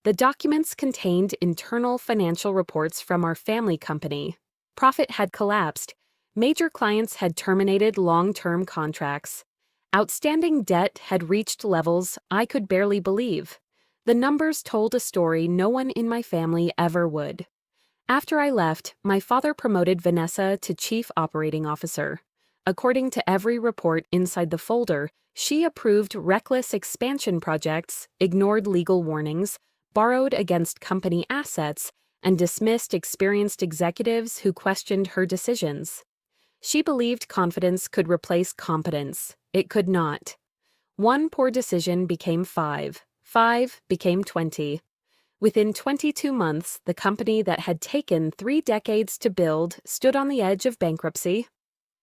The documents contained internal financial reports from our family company. Profit had collapsed. Major clients had terminated long-term contracts. Outstanding debt had reached levels I could barely believe. The numbers told a story no one in my family ever would. After I left, my father promoted Vanessa to Chief Operating Officer. According to every report inside the folder, she approved reckless expansion projects, ignored legal warnings, borrowed against company assets, and dismissed experienced executives who questioned her decisions. She believed confidence could replace competence. It could not. One poor decision became 5. 5 became 20. Within 22 months, the company that had taken 3 decades to build stood on the edge of bankruptcy.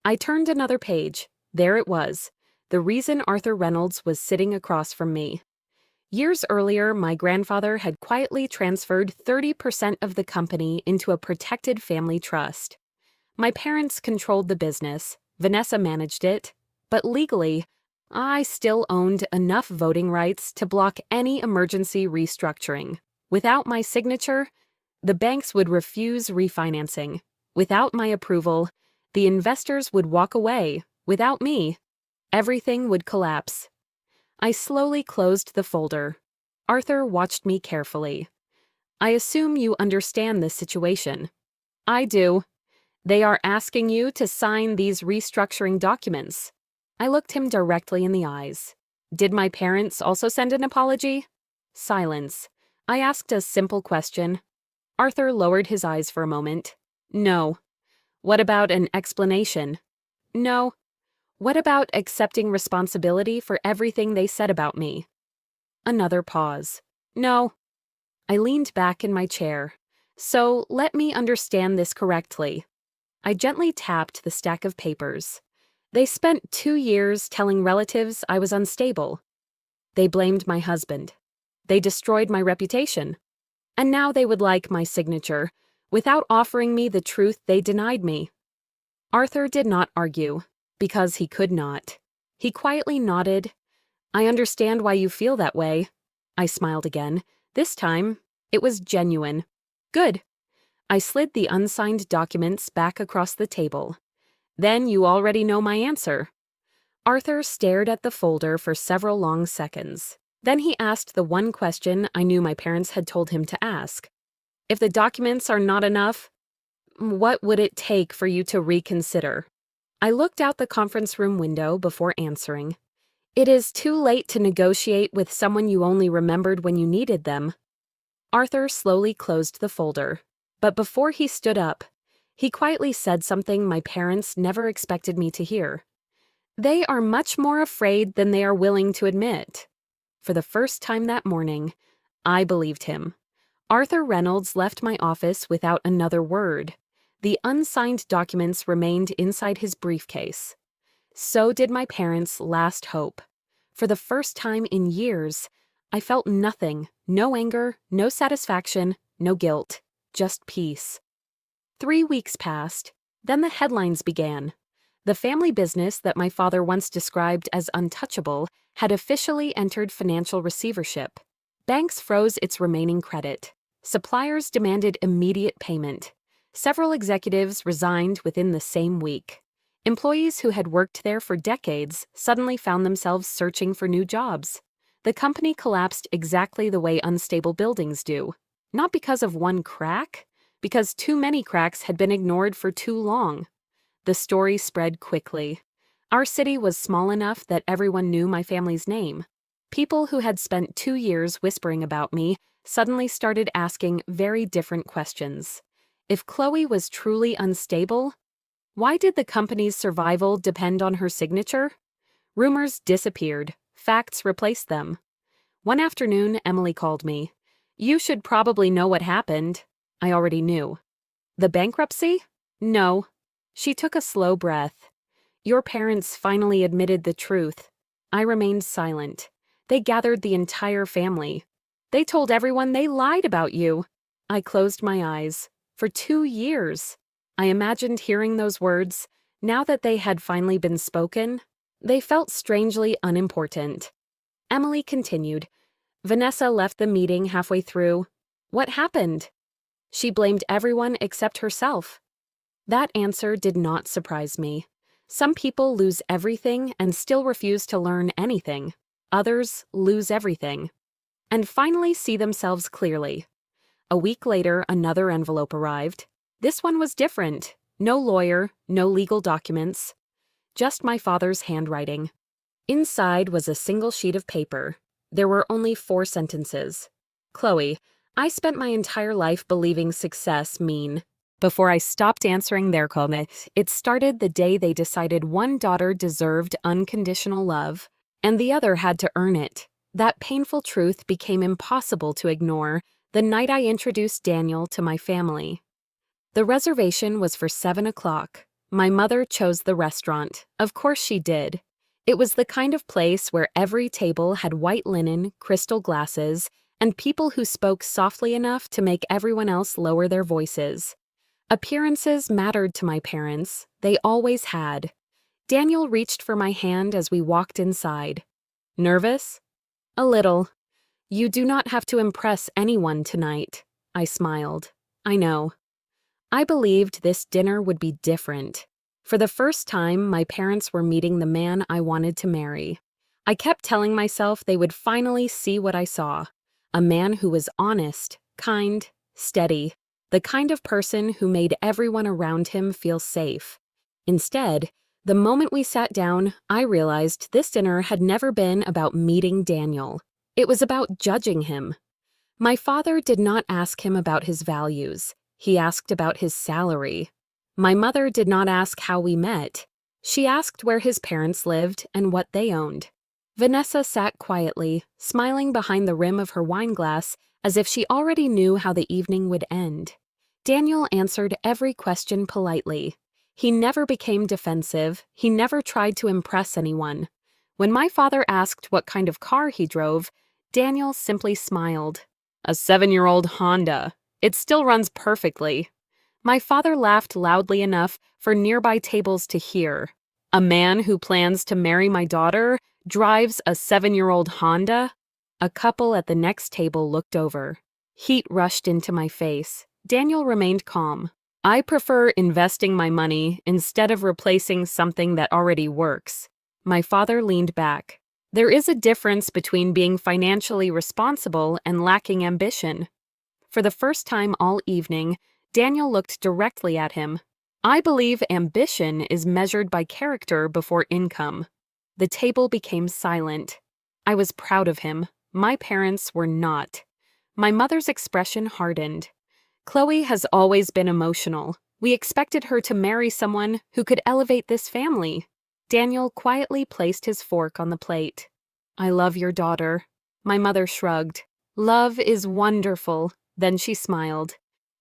I turned another page. There it was. The reason Arthur Reynolds was sitting across from me. Years earlier, my grandfather had quietly transferred 30% of the company into a protected family trust. My parents controlled the business. Vanessa managed it. But legally, I still owned enough voting rights to block any emergency restructuring. Without my signature, the banks would refuse refinancing. Without my approval, the investors would walk away. Without me, everything would collapse. I slowly closed the folder. Arthur watched me carefully. I assume you understand this situation. I do. They are asking you to sign these restructuring documents. I looked him directly in the eyes. Did my parents also send an apology? Silence. I asked a simple question. Arthur lowered his eyes for a moment. No. What about an explanation? No. What about accepting responsibility for everything they said about me? Another pause. No. I leaned back in my chair. So let me understand this correctly. I gently tapped the stack of papers. They spent 2 years telling relatives I was unstable. They blamed my husband. They destroyed my reputation. And now they would like my signature. Without offering me the truth, they denied me. Arthur did not argue, because he could not. He quietly nodded. I understand why you feel that way. I smiled again. This time, it was genuine. Good. I slid the unsigned documents back across the table. Then you already know my answer. Arthur stared at the folder for several long seconds. Then he asked the one question I knew my parents had told him to ask. If the documents are not enough, what would it take for you to reconsider? I looked out the conference room window before answering. It is too late to negotiate with someone you only remembered when you needed them. Arthur slowly closed the folder, but before he stood up, he quietly said something my parents never expected me to hear. They are much more afraid than they are willing to admit. For the first time that morning, I believed him. Arthur Reynolds left my office without another word. The unsigned documents remained inside his briefcase. So did my parents' last hope. For the first time in years, I felt nothing, no anger, no satisfaction, no guilt, just peace. 3 weeks passed, then the headlines began. The family business that my father once described as untouchable had officially entered financial receivership. Banks froze its remaining credit. Suppliers demanded immediate payment. Several executives resigned within the same week. Employees who had worked there for decades suddenly found themselves searching for new jobs. The company collapsed exactly the way unstable buildings do. Not because of one crack, because too many cracks had been ignored for too long. The story spread quickly. Our city was small enough that everyone knew my family's name. People who had spent 2 years whispering about me suddenly started asking very different questions. If Chloe was truly unstable, why did the company's survival depend on her signature? Rumors disappeared. Facts replaced them. One afternoon, Emily called me. You should probably know what happened. I already knew. The bankruptcy? No. She took a slow breath. Your parents finally admitted the truth. I remained silent. They gathered the entire family. They told everyone they lied about you. I closed my eyes. For 2 years. I imagined hearing those words. Now that they had finally been spoken, they felt strangely unimportant. Emily continued, Vanessa left the meeting halfway through. What happened? She blamed everyone except herself. That answer did not surprise me. Some people lose everything and still refuse to learn anything. Others lose everything and finally see themselves clearly. A week later, another envelope arrived. This one was different. No lawyer, no legal documents, just my father's handwriting. Inside was a single sheet of paper. There were only 4 sentences. Chloe, I spent my entire life believing success mean. Before I stopped answering their comments, it started the day they decided one daughter deserved unconditional love, and the other had to earn it. That painful truth became impossible to ignore the night I introduced Daniel to my family. The reservation was for 7 o'clock. My mother chose the restaurant. Of course she did. It was the kind of place where every table had white linen, crystal glasses, and people who spoke softly enough to make everyone else lower their voices. Appearances mattered to my parents. They always had. Daniel reached for my hand as we walked inside. Nervous? A little. You do not have to impress anyone tonight. I smiled. I know. I believed this dinner would be different. For the first time, my parents were meeting the man I wanted to marry. I kept telling myself they would finally see what I saw. A man who was honest, kind, steady, the kind of person who made everyone around him feel safe. Instead, the moment we sat down, I realized this dinner had never been about meeting Daniel. It was about judging him. My father did not ask him about his values. He asked about his salary. My mother did not ask how we met. She asked where his parents lived and what they owned. Vanessa sat quietly, smiling behind the rim of her wineglass as if she already knew how the evening would end. Daniel answered every question politely. He never became defensive. He never tried to impress anyone. When my father asked what kind of car he drove, Daniel simply smiled. A 7-year-old Honda. It still runs perfectly. My father laughed loudly enough for nearby tables to hear. A man who plans to marry my daughter drives a 7-year-old Honda? A couple at the next table looked over. Heat rushed into my face. Daniel remained calm. I prefer investing my money instead of replacing something that already works. My father leaned back. There is a difference between being financially responsible and lacking ambition. For the first time all evening, Daniel looked directly at him. I believe ambition is measured by character before income. The table became silent. I was proud of him. My parents were not. My mother's expression hardened. Chloe has always been emotional. We expected her to marry someone who could elevate this family. Daniel quietly placed his fork on the plate. I love your daughter. My mother shrugged. Love is wonderful. Then she smiled.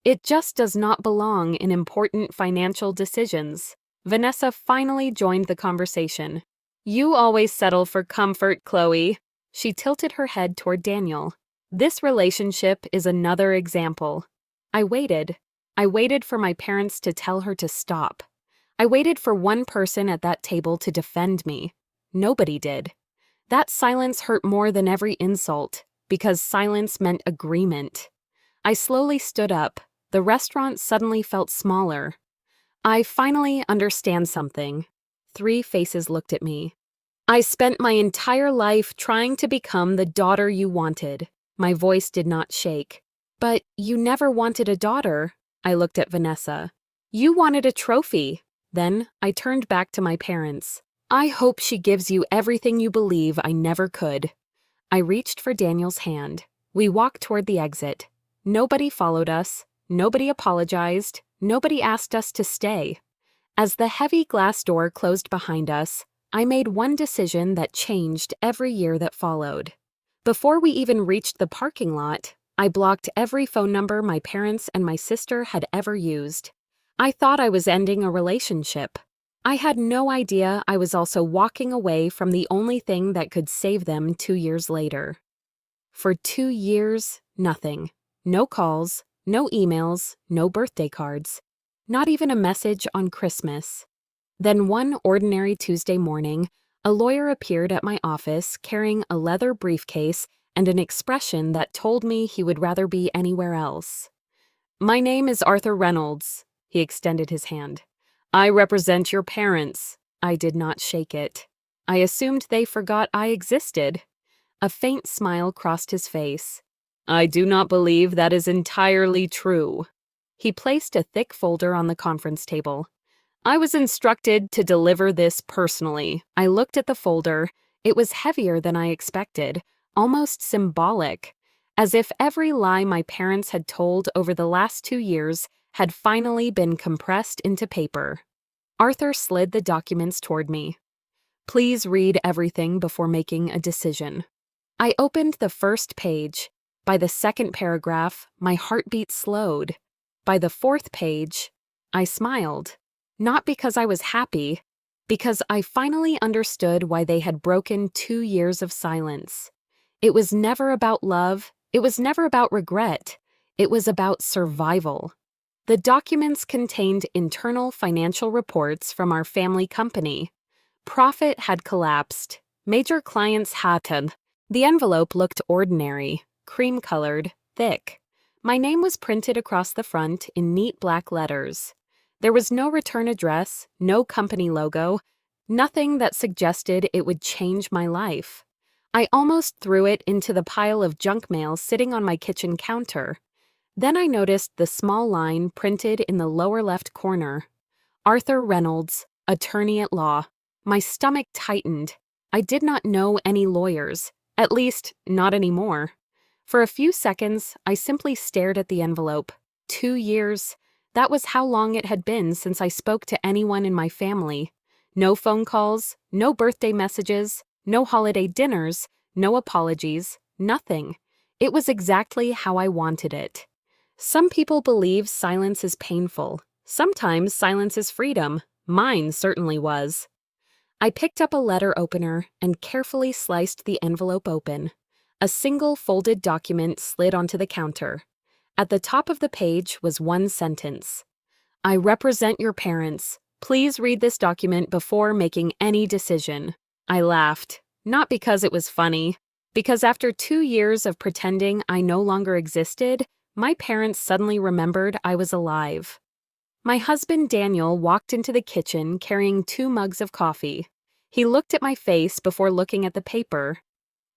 It just does not belong in important financial decisions. Vanessa finally joined the conversation. You always settle for comfort, Chloe. She tilted her head toward Daniel. This relationship is another example. I waited. I waited for my parents to tell her to stop. I waited for one person at that table to defend me. Nobody did. That silence hurt more than every insult, because silence meant agreement. I slowly stood up. The restaurant suddenly felt smaller. I finally understand something. 3 faces looked at me. I spent my entire life trying to become the daughter you wanted. My voice did not shake. But you never wanted a daughter. I looked at Vanessa. You wanted a trophy. Then I turned back to my parents. I hope she gives you everything you believe I never could. I reached for Daniel's hand. We walked toward the exit. Nobody followed us. Nobody apologized. Nobody asked us to stay. As the heavy glass door closed behind us, I made one decision that changed every year that followed. Before we even reached the parking lot, I blocked every phone number my parents and my sister had ever used. I thought I was ending a relationship. I had no idea I was also walking away from the only thing that could save them 2 years later. For 2 years, nothing. No calls, no emails, no birthday cards. Not even a message on Christmas. Then one ordinary Tuesday morning, a lawyer appeared at my office carrying a leather briefcase and an expression that told me he would rather be anywhere else. "My name is Arthur Reynolds." He extended his hand. "I represent your parents." I did not shake it. I assumed they forgot I existed. A faint smile crossed his face. "I do not believe that is entirely true." He placed a thick folder on the conference table. "I was instructed to deliver this personally." I looked at the folder. It was heavier than I expected, almost symbolic, as if every lie my parents had told over the last 2 years had finally been compressed into paper. Arthur slid the documents toward me. "Please read everything before making a decision." I opened the first page. By the second paragraph, my heartbeat slowed. By the fourth page, I smiled. Not because I was happy, because I finally understood why they had broken 2 years of silence. It was never about love. It was never about regret. It was about survival. The documents contained internal financial reports from our family company. Profit had collapsed. Major clients hadn't. The envelope looked ordinary, cream-colored, thick. My name was printed across the front in neat black letters. There was no return address, no company logo, nothing that suggested it would change my life. I almost threw it into the pile of junk mail sitting on my kitchen counter. Then I noticed the small line printed in the lower left corner. Arthur Reynolds, attorney at law. My stomach tightened. I did not know any lawyers, at least not anymore. For a few seconds, I simply stared at the envelope. 2 years. That was how long it had been since I spoke to anyone in my family. No phone calls, no birthday messages, no holiday dinners, no apologies, nothing. It was exactly how I wanted it. Some people believe silence is painful. Sometimes silence is freedom. Mine certainly was. I picked up a letter opener and carefully sliced the envelope open. A single folded document slid onto the counter. At the top of the page was one sentence. "I represent your parents. Please read this document before making any decision." I laughed, not because it was funny, because after 2 years of pretending I no longer existed, my parents suddenly remembered I was alive. My husband Daniel walked into the kitchen carrying 2 mugs of coffee. He looked at my face before looking at the paper.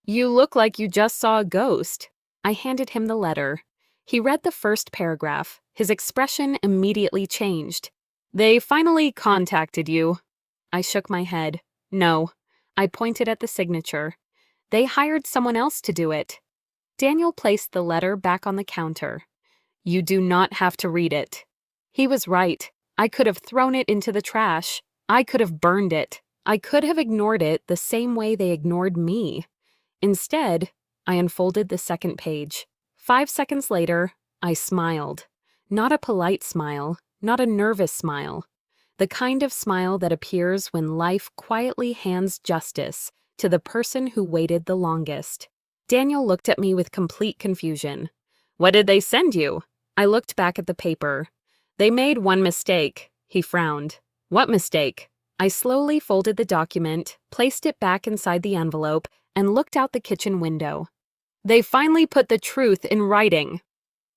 "You look like you just saw a ghost." I handed him the letter. He read the first paragraph. His expression immediately changed. "They finally contacted you." I shook my head. "No." I pointed at the signature. "They hired someone else to do it." Daniel placed the letter back on the counter. "You do not have to read it." He was right. I could have thrown it into the trash. I could have burned it. I could have ignored it the same way they ignored me. Instead, I unfolded the second page. 5 seconds later, I smiled. Not a polite smile, not a nervous smile. The kind of smile that appears when life quietly hands justice to the person who waited the longest. Daniel looked at me with complete confusion. "What did they send you?" I looked back at the paper. "They made one mistake." He frowned. "What mistake?" I slowly folded the document, placed it back inside the envelope, and looked out the kitchen window. "They finally put the truth in writing."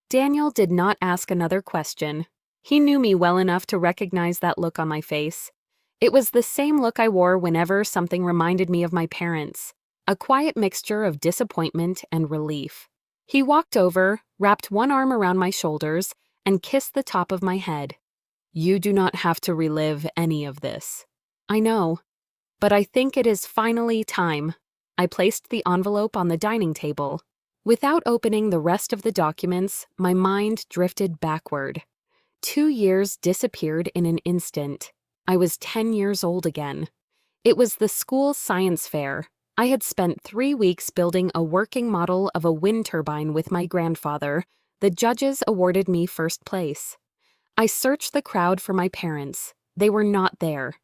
Daniel did not ask another question. He knew me well enough to recognize that look on my face. It was the same look I wore whenever something reminded me of my parents, a quiet mixture of disappointment and relief. He walked over, wrapped one arm around my shoulders, and kissed the top of my head. "You do not have to relive any of this." "I know, but I think it is finally time." I placed the envelope on the dining table. Without opening the rest of the documents, my mind drifted backward. 2 years disappeared in an instant. I was 10 years old again. It was the school science fair. I had spent 3 weeks building a working model of a wind turbine with my grandfather. The judges awarded me first place. I searched the crowd for my parents. They were not there.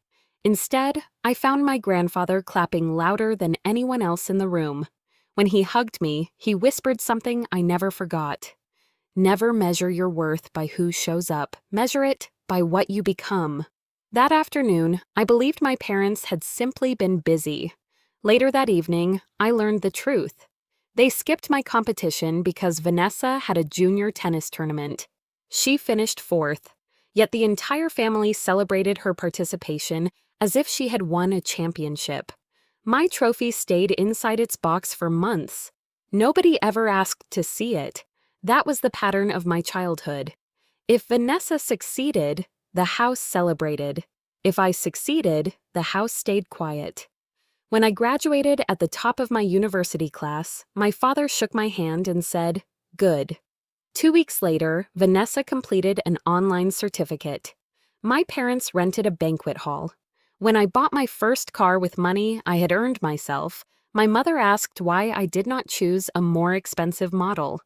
Instead, I found my grandfather clapping louder than anyone else in the room. When he hugged me, he whispered something I never forgot. "Never measure your worth by who shows up. Measure it by what you become." That afternoon, I believed my parents had simply been busy. Later that evening, I learned the truth. They skipped my competition because Vanessa had a junior tennis tournament. She finished fourth, yet the entire family celebrated her participation as if she had won a championship. My trophy stayed inside its box for months. Nobody ever asked to see it. That was the pattern of my childhood. If Vanessa succeeded, the house celebrated. If I succeeded, the house stayed quiet. When I graduated at the top of my university class, my father shook my hand and said, "Good." 2 weeks later, Vanessa completed an online certificate. My parents rented a banquet hall. When I bought my first car with money I had earned myself, my mother asked why I did not choose a more expensive model.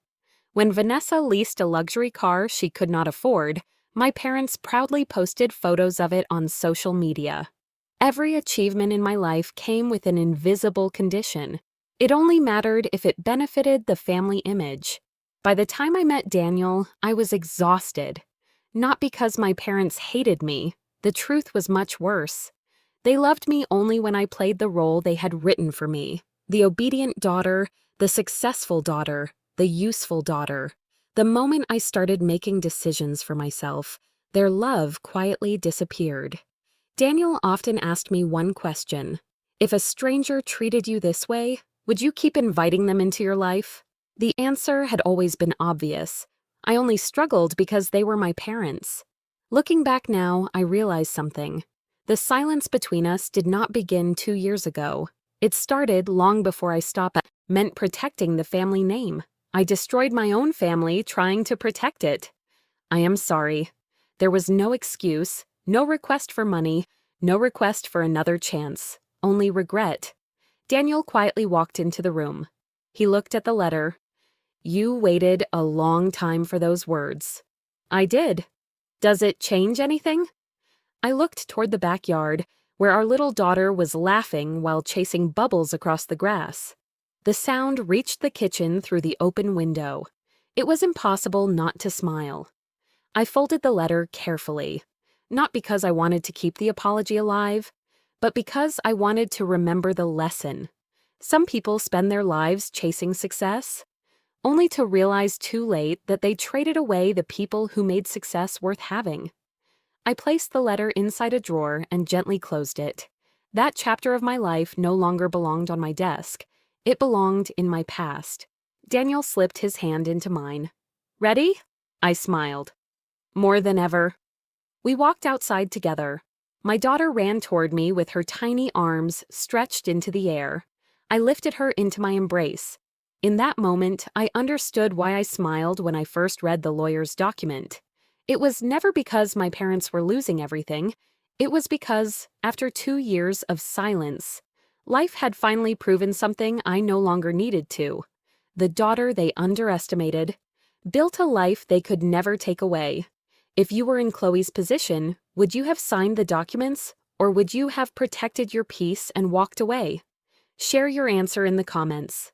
When Vanessa leased a luxury car she could not afford, my parents proudly posted photos of it on social media. Every achievement in my life came with an invisible condition. It only mattered if it benefited the family image. By the time I met Daniel, I was exhausted. Not because my parents hated me. The truth was much worse. They loved me only when I played the role they had written for me. The obedient daughter, the successful daughter, the useful daughter. The moment I started making decisions for myself, their love quietly disappeared. Daniel often asked me one question. If a stranger treated you this way, would you keep inviting them into your life? The answer had always been obvious. I only struggled because they were my parents. Looking back now, I realize something. The silence between us did not begin 2 years ago. It started long before I stopped meant protecting the family name. I destroyed my own family trying to protect it. I am sorry. There was no excuse, no request for money, no request for another chance, only regret. Daniel quietly walked into the room. He looked at the letter. You waited a long time for those words. I did. Does it change anything? I looked toward the backyard, where our little daughter was laughing while chasing bubbles across the grass. The sound reached the kitchen through the open window. It was impossible not to smile. I folded the letter carefully, not because I wanted to keep the apology alive, but because I wanted to remember the lesson. Some people spend their lives chasing success, only to realize too late that they traded away the people who made success worth having. I placed the letter inside a drawer and gently closed it. That chapter of my life no longer belonged on my desk. It belonged in my past. Daniel slipped his hand into mine. Ready? I smiled. More than ever. We walked outside together. My daughter ran toward me with her tiny arms stretched into the air. I lifted her into my embrace. In that moment, I understood why I smiled when I first read the lawyer's document. It was never because my parents were losing everything. It was because, after 2 years of silence, life had finally proven something I no longer needed to. The daughter they underestimated built a life they could never take away. If you were in Chloe's position, would you have signed the documents, or would you have protected your peace and walked away? Share your answer in the comments.